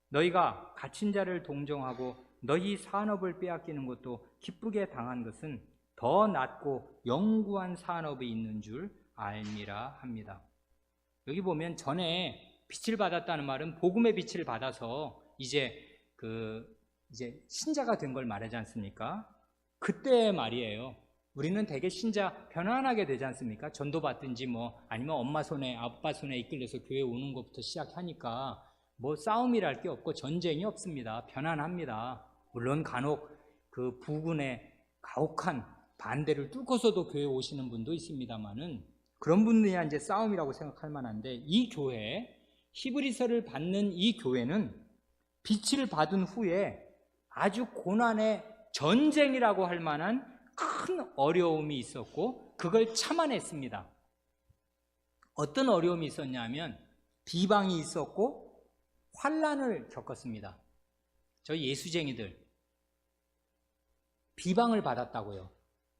너희가 갇힌 자를 동정하고 너희 산업을 빼앗기는 것도 기쁘게 당한 것은 더 낫고 영구한 산업이 있는 줄 알미라 합니다. 여기 보면 전에 빛을 받았다는 말은 복음의 빛을 받아서 이제 신자가 된 걸 말하지 않습니까? 그때 말이에요. 우리는 되게 신자 편안하게 되지 않습니까? 전도 받든지 아니면 엄마 손에 아빠 손에 이끌려서 교회 오는 것부터 시작하니까 싸움이랄 게 없고 전쟁이 없습니다. 편안합니다. 물론 간혹 그 부군의 가혹한 반대를 뚫고서도 교회 오시는 분도 있습니다만은, 그런 분들이 이제 싸움이라고 생각할 만한데, 이 교회, 히브리서를 받는 이 교회는 빛을 받은 후에 아주 고난의 전쟁이라고 할 만한 큰 어려움이 있었고 그걸 참아냈습니다. 어떤 어려움이 있었냐면 비방이 있었고 환난을 겪었습니다. 저희 예수쟁이들 비방을 받았다고요.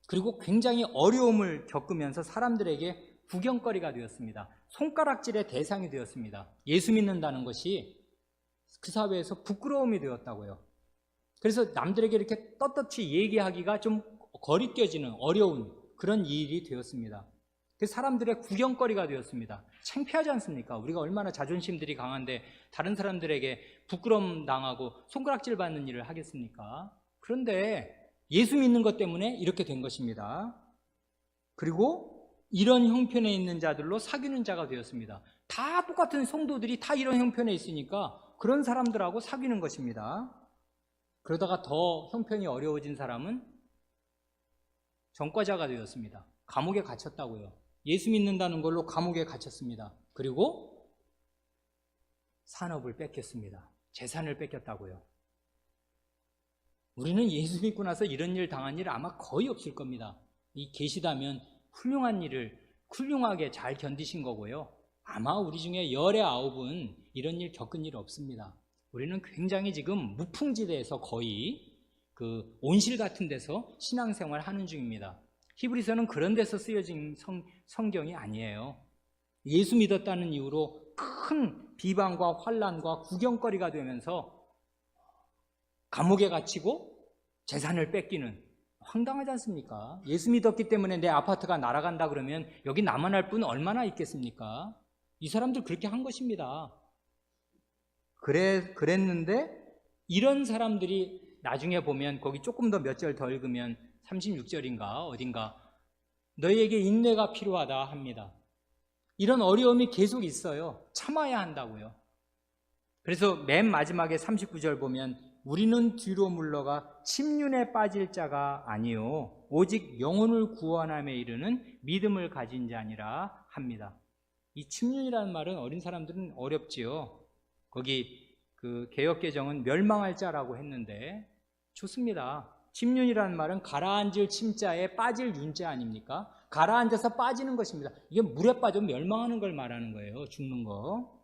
그리고 굉장히 어려움을 겪으면서 사람들에게 구경거리가 되었습니다. 손가락질의 대상이 되었습니다. 예수 믿는다는 것이 그 사회에서 부끄러움이 되었다고요. 그래서 남들에게 이렇게 떳떳이 얘기하기가 좀 거리껴지는 어려운 그런 일이 되었습니다. 그래서 사람들의 구경거리가 되었습니다. 창피하지 않습니까? 우리가 얼마나 자존심들이 강한데 다른 사람들에게 부끄러움 당하고 손가락질 받는 일을 하겠습니까? 그런데 예수 믿는 것 때문에 이렇게 된 것입니다. 그리고 이런 형편에 있는 자들로 사귀는 자가 되었습니다. 다 똑같은 성도들이 다 이런 형편에 있으니까 그런 사람들하고 사귀는 것입니다. 그러다가 더 형편이 어려워진 사람은 전과자가 되었습니다. 감옥에 갇혔다고요. 예수 믿는다는 걸로 감옥에 갇혔습니다. 그리고 산업을 뺏겼습니다. 재산을 뺏겼다고요. 우리는 예수 믿고 나서 이런 일 당한 일 아마 거의 없을 겁니다. 계시다면 훌륭한 일을 훌륭하게 잘 견디신 거고요. 아마 우리 중에 열의 9은 이런 일 겪은 일 없습니다. 우리는 굉장히 지금 무풍지대에서 거의 온실 같은 데서 신앙생활 하는 중입니다. 히브리서는 그런 데서 쓰여진 성경이 아니에요. 예수 믿었다는 이유로 큰 비방과 환난과 구경거리가 되면서 감옥에 갇히고 재산을 뺏기는, 황당하지 않습니까? 예수 믿었기 때문에 내 아파트가 날아간다 그러면 여기 나만 할 분 얼마나 있겠습니까? 이 사람들 그렇게 한 것입니다. 그랬는데 이런 사람들이 나중에 보면 거기 조금 더 몇 절 더 읽으면 36절인가 어딘가 너희에게 인내가 필요하다 합니다. 이런 어려움이 계속 있어요. 참아야 한다고요. 그래서 맨 마지막에 39절 보면 우리는 뒤로 물러가 침륜에 빠질 자가 아니요 오직 영혼을 구원함에 이르는 믿음을 가진 자니라 합니다. 이 침륜이라는 말은 어린 사람들은 어렵지요. 거기 개역개정은 멸망할 자라고 했는데 좋습니다. 침륜이라는 말은 가라앉을 침자에 빠질 윤자 아닙니까? 가라앉아서 빠지는 것입니다. 이게 물에 빠져 멸망하는 걸 말하는 거예요. 죽는 거.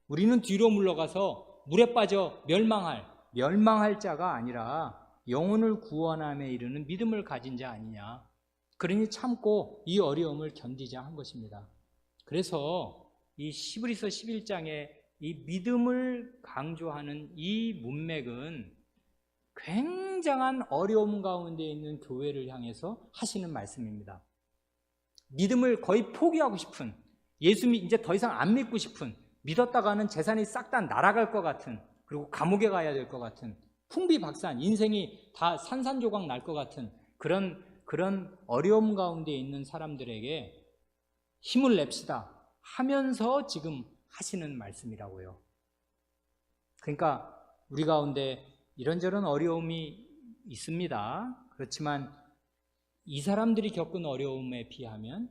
우리는 뒤로 물러가서 물에 빠져 멸망할 자가 아니라 영혼을 구원함에 이르는 믿음을 가진 자 아니냐. 그러니 참고 이 어려움을 견디자 한 것입니다. 그래서 이 히브리서 11장에 이 믿음을 강조하는 이 문맥은 굉장한 어려움 가운데 있는 교회를 향해서 하시는 말씀입니다. 믿음을 거의 포기하고 싶은, 이제 더 이상 안 믿고 싶은, 믿었다가는 재산이 싹 다 날아갈 것 같은, 그리고 감옥에 가야 될 것 같은, 풍비박산, 인생이 다 산산조각 날 것 같은 그런 어려움 가운데 있는 사람들에게 힘을 냅시다 하면서 지금 하시는 말씀이라고요. 그러니까 우리 가운데 이런저런 어려움이 있습니다. 그렇지만 이 사람들이 겪은 어려움에 비하면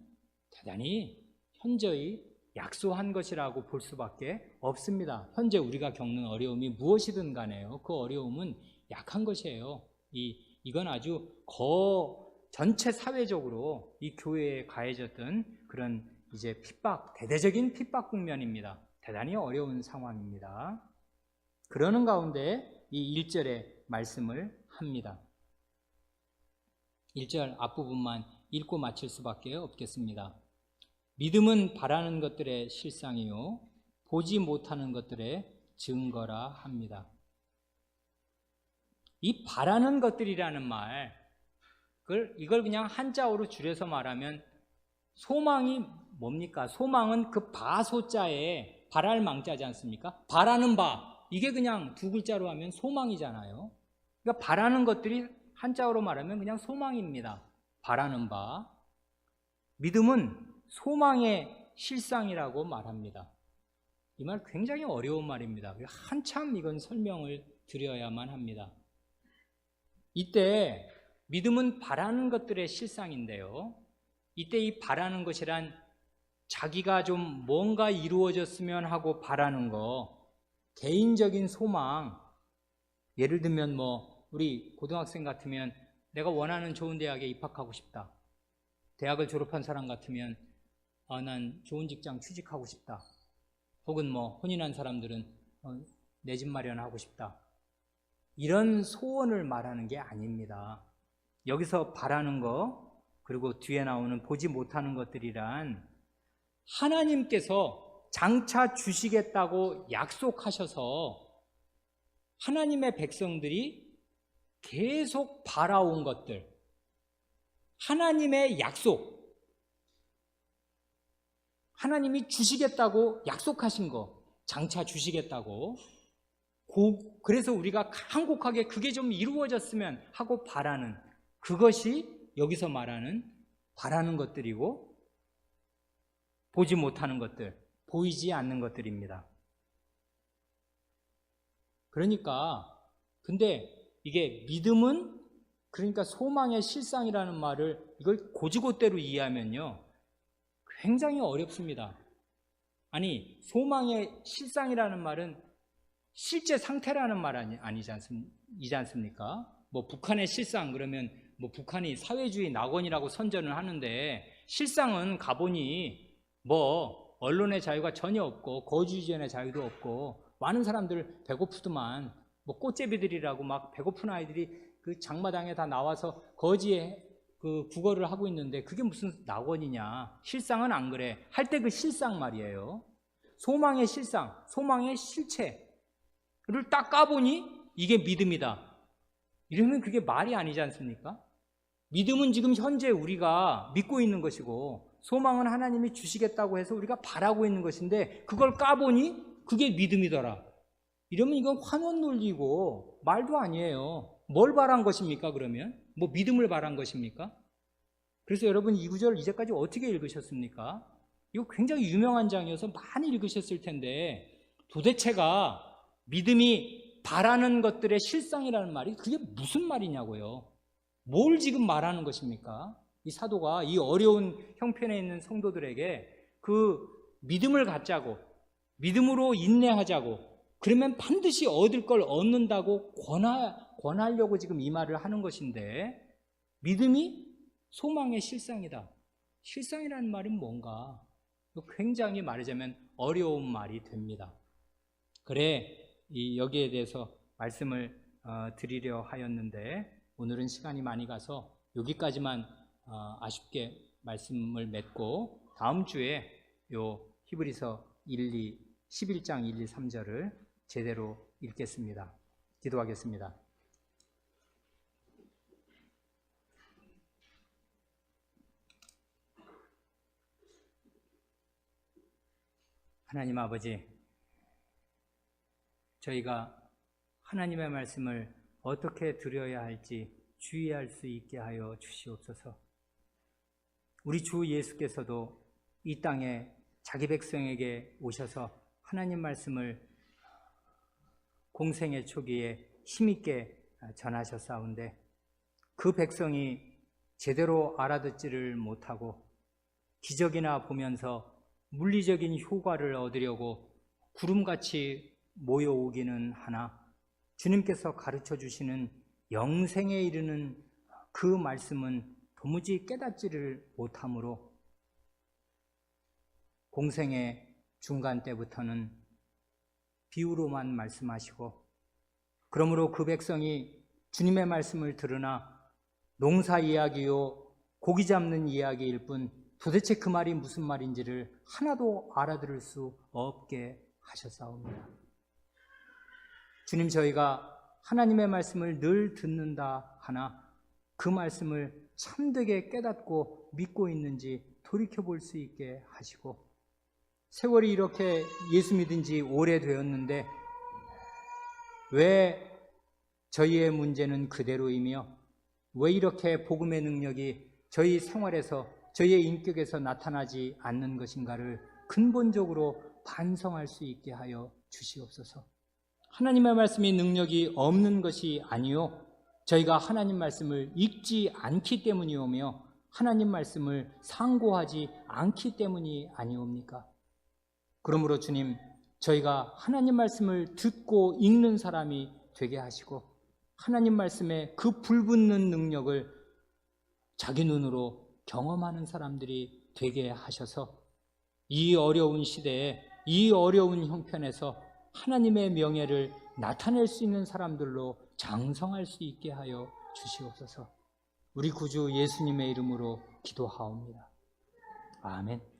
대단히 현저히 약소한 것이라고 볼 수밖에 없습니다. 현재 우리가 겪는 어려움이 무엇이든 간에요. 그 어려움은 약한 것이에요. 이건 아주 전체 사회적으로 이 교회에 가해졌던 그런 이제 대대적인 핍박 국면입니다. 대단히 어려운 상황입니다. 그러는 가운데 이 1절의 말씀을 합니다. 1절 앞부분만 읽고 마칠 수밖에 없겠습니다. 믿음은 바라는 것들의 실상이요 보지 못하는 것들의 증거라 합니다. 이 바라는 것들이라는 말, 이걸 그냥 한자어로 줄여서 말하면 소망이 뭡니까? 소망은 그 바소자에 바랄 망자지 않습니까? 바라는 바, 이게 그냥 두 글자로 하면 소망이잖아요. 그러니까 바라는 것들이 한자어로 말하면 그냥 소망입니다. 바라는 바. 믿음은 소망의 실상이라고 말합니다. 이 말 굉장히 어려운 말입니다. 한참 이건 설명을 드려야만 합니다. 이때 믿음은 바라는 것들의 실상인데요. 이때 이 바라는 것이란 자기가 좀 뭔가 이루어졌으면 하고 바라는 거, 개인적인 소망, 예를 들면 우리 고등학생 같으면 내가 원하는 좋은 대학에 입학하고 싶다. 대학을 졸업한 사람 같으면 난 좋은 직장 취직하고 싶다. 혹은 혼인한 사람들은 내 집 마련하고 싶다. 이런 소원을 말하는 게 아닙니다. 여기서 바라는 거, 그리고 뒤에 나오는 보지 못하는 것들이란 하나님께서 장차 주시겠다고 약속하셔서 하나님의 백성들이 계속 바라온 것들, 하나님의 약속, 하나님이 주시겠다고 약속하신 거, 장차 주시겠다고, 그래서 우리가 한곡하게 그게 좀 이루어졌으면 하고 바라는, 그것이 여기서 말하는 바라는 것들이고 보지 못하는 것들, 보이지 않는 것들입니다. 그러니까 근데 이게 믿음은, 그러니까 소망의 실상이라는 말을 이걸 고지고대로 이해하면요 굉장히 어렵습니다. 아니, 소망의 실상이라는 말은 실제 상태라는 말 이지 않습니까? 뭐 북한의 실상 그러면 뭐 북한이 사회주의 낙원이라고 선전을 하는데 실상은 가보니 뭐 언론의 자유가 전혀 없고 거주의전의 자유도 없고 많은 사람들 배고프더만 뭐 꽃제비들이라고 막 배고픈 아이들이 그 장마당에 다 나와서 거지에 그 구걸을 하고 있는데 그게 무슨 낙원이냐. 실상은 안 그래. 할 때 그 실상 말이에요. 소망의 실상, 소망의 실체를 딱 까보니 이게 믿음이다. 이러면 그게 말이 아니지 않습니까? 믿음은 지금 현재 우리가 믿고 있는 것이고 소망은 하나님이 주시겠다고 해서 우리가 바라고 있는 것인데 그걸 까보니 그게 믿음이더라. 이러면 이건 환원 논리고 말도 아니에요. 뭘 바란 것입니까 그러면? 뭐 믿음을 바란 것입니까? 그래서 여러분 이 구절 이제까지 어떻게 읽으셨습니까? 이거 굉장히 유명한 장이어서 많이 읽으셨을 텐데 도대체가 믿음이 바라는 것들의 실상이라는 말이 그게 무슨 말이냐고요. 뭘 지금 말하는 것입니까? 이 사도가 이 어려운 형편에 있는 성도들에게 그 믿음을 갖자고 믿음으로 인내하자고 그러면 반드시 얻을 걸 얻는다고 권하려고 지금 이 말을 하는 것인데 믿음이 소망의 실상이다. 실상이라는 말은 뭔가 굉장히 말하자면 어려운 말이 됩니다. 그래 여기에 대해서 말씀을 드리려 하였는데 오늘은 시간이 많이 가서 여기까지만 아쉽게 말씀을 맺고 다음 주에 요 히브리서 11장 1, 2, 3절을 제대로 읽겠습니다. 기도하겠습니다. 하나님 아버지, 저희가 하나님의 말씀을 어떻게 들어야 할지 주의할 수 있게 하여 주시옵소서. 우리 주 예수께서도 이 땅에 자기 백성에게 오셔서 하나님 말씀을 공생의 초기에 힘있게 전하셨사온데 그 백성이 제대로 알아듣지를 못하고 기적이나 보면서 물리적인 효과를 얻으려고 구름같이 모여오기는 하나 주님께서 가르쳐 주시는 영생에 이르는 그 말씀은 도무지 깨닫지를 못하므로 공생의 중간 때부터는 비유로만 말씀하시고 그러므로 그 백성이 주님의 말씀을 들으나 농사 이야기요 고기 잡는 이야기일 뿐 도대체 그 말이 무슨 말인지를 하나도 알아들을 수 없게 하셨사옵니다. 주님, 저희가 하나님의 말씀을 늘 듣는다 하나 그 말씀을 참되게 깨닫고 믿고 있는지 돌이켜볼 수 있게 하시고 세월이 이렇게 예수 믿은 지 오래되었는데 왜 저희의 문제는 그대로이며 왜 이렇게 복음의 능력이 저희 생활에서 저희의 인격에서 나타나지 않는 것인가를 근본적으로 반성할 수 있게 하여 주시옵소서. 하나님의 말씀이 능력이 없는 것이 아니요 저희가 하나님 말씀을 읽지 않기 때문이오며 하나님 말씀을 상고하지 않기 때문이 아니옵니까? 그러므로 주님, 저희가 하나님 말씀을 듣고 읽는 사람이 되게 하시고 하나님 말씀에 그 불붙는 능력을 자기 눈으로 경험하는 사람들이 되게 하셔서 이 어려운 시대에 이 어려운 형편에서 하나님의 명예를 나타낼 수 있는 사람들로 장성할 수 있게 하여 주시옵소서. 우리 구주 예수님의 이름으로 기도하옵니다. 아멘.